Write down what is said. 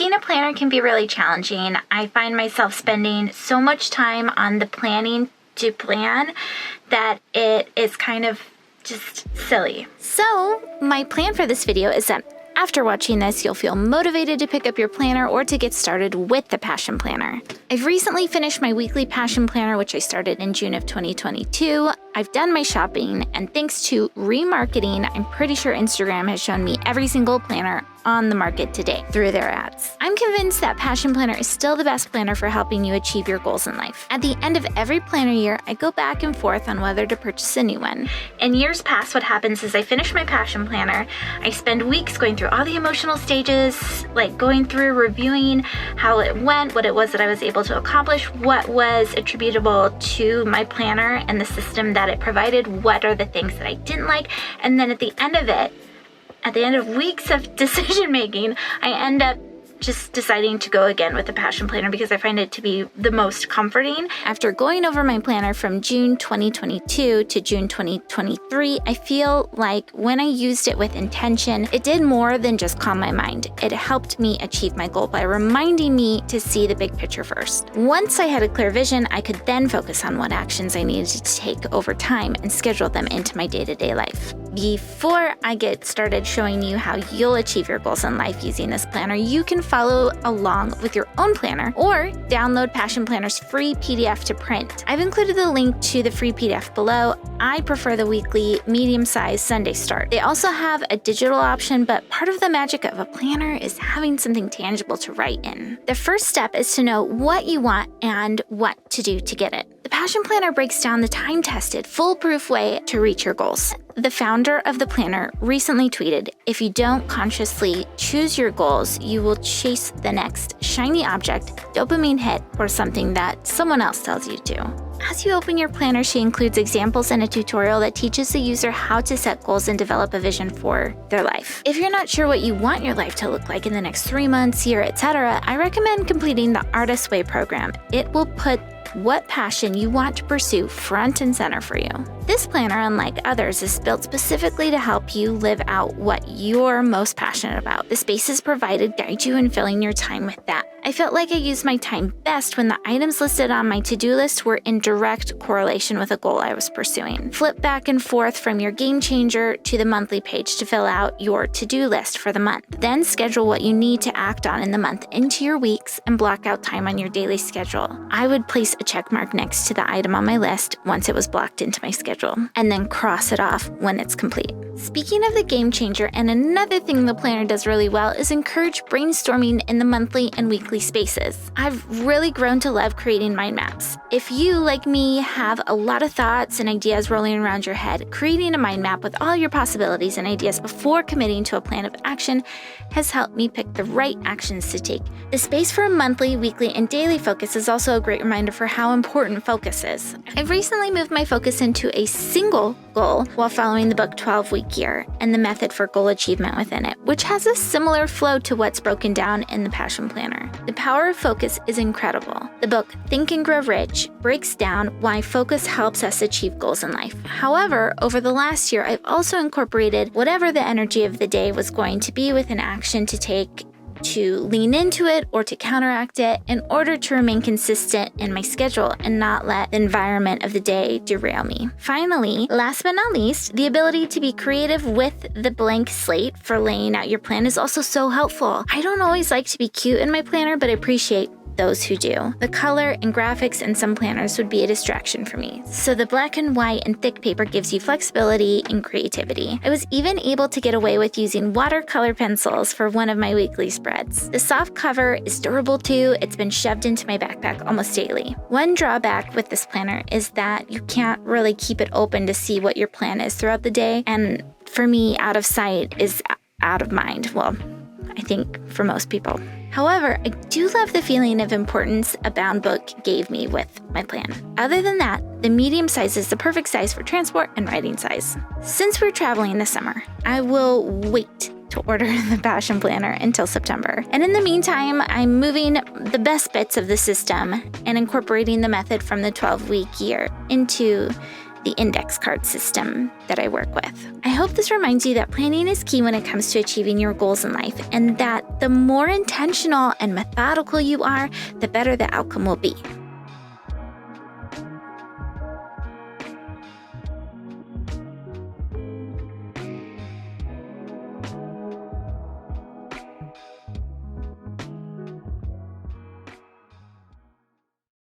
Making a planner can be really challenging. I find myself spending so much time on the planning to plan that it is kind of just silly. So my plan for this video is that after watching this, you'll feel motivated to pick up your planner or to get started with the Passion Planner. I've recently finished my weekly Passion Planner, which I started in June of 2022. I've done my shopping, and thanks to remarketing, I'm pretty sure Instagram has shown me every single planner on the market today through their ads. I'm convinced that Passion Planner is still the best planner for helping you achieve your goals in life. At the end of every planner year, I go back and forth on whether to purchase a new one. In years past, what happens is I finish my Passion Planner, I spend weeks going through all the emotional stages, like going through reviewing how it went, what it was that I was able to accomplish, what was attributable to my planner and the system that it provided, what are the things that I didn't like, and then at the end of it, at the end of weeks of decision making, I end up just deciding to go again with the Passion Planner because I find it to be the most comforting. After going over my planner from June 2022 to June 2023, I feel like when I used it with intention, it did more than just calm my mind. It helped me achieve my goal by reminding me to see the big picture first. Once I had a clear vision, I could then focus on what actions I needed to take over time and schedule them into my day-to-day life. Before I get started showing you how you'll achieve your goals in life using this planner, you can follow along with your own planner or download Passion Planner's free PDF to print. I've included the link to the free PDF below. I prefer the weekly medium-sized Sunday start. They also have a digital option, but part of the magic of a planner is having something tangible to write in. The first step is to know what you want and what to do to get it. The Passion Planner breaks down the time-tested, foolproof way to reach your goals. The founder of the planner recently tweeted, "If you don't consciously choose your goals, you will chase the next shiny object, dopamine hit, or something that someone else tells you to." As you open your planner, she includes examples and a tutorial that teaches the user how to set goals and develop a vision for their life. If you're not sure what you want your life to look like in the next 3 months, year, etc., I recommend completing the Artist's Way program. It will put what passion you want to pursue front and center for you. This planner, unlike others, is built specifically to help you live out what you're most passionate about. The spaces provided guide you in filling your time with that. I felt like I used my time best when the items listed on my to-do list were in direct correlation with a goal I was pursuing. Flip back and forth from your game changer to the monthly page to fill out your to-do list for the month. Then schedule what you need to act on in the month into your weeks and block out time on your daily schedule. I would place a check mark next to the item on my list once it was blocked into my schedule, and then cross it off when it's complete. Speaking of the game changer, and another thing the planner does really well is encourage brainstorming in the monthly and weekly spaces. I've really grown to love creating mind maps. If you, like me, have a lot of thoughts and ideas rolling around your head, creating a mind map with all your possibilities and ideas before committing to a plan of action has helped me pick the right actions to take. The space for a monthly, weekly, and daily focus is also a great reminder for how important focus is. I've recently moved my focus into a single goal while following the book 12-Week Year and the method for goal achievement within it, which has a similar flow to what's broken down in the Passion Planner. The power of focus is incredible. The book Think and Grow Rich breaks down why focus helps us achieve goals in life. However, over the last year, I've also incorporated whatever the energy of the day was going to be with an action to take to lean into it or to counteract it in order to remain consistent in my schedule and not let the environment of the day derail me. Finally, last but not least, the ability to be creative with the blank slate for laying out your plan is also so helpful. I don't always like to be cute in my planner, but I appreciate those who do. The color and graphics in some planners would be a distraction for me. So the black and white and thick paper gives you flexibility and creativity. I was even able to get away with using watercolor pencils for one of my weekly spreads. The soft cover is durable too. It's been shoved into my backpack almost daily. One drawback with this planner is that you can't really keep it open to see what your plan is throughout the day. And for me, out of sight is out of mind. Well, I think for most people. However, I do love the feeling of importance a bound book gave me with my plan. Other than that, the medium size is the perfect size for transport and writing size. Since we're traveling this summer, I will wait to order the Passion Planner until September. And in the meantime, I'm moving the best bits of the system and incorporating the method from the 12-week year into the index card system that I work with. I hope this reminds you that planning is key when it comes to achieving your goals in life, and that the more intentional and methodical you are, the better the outcome will be.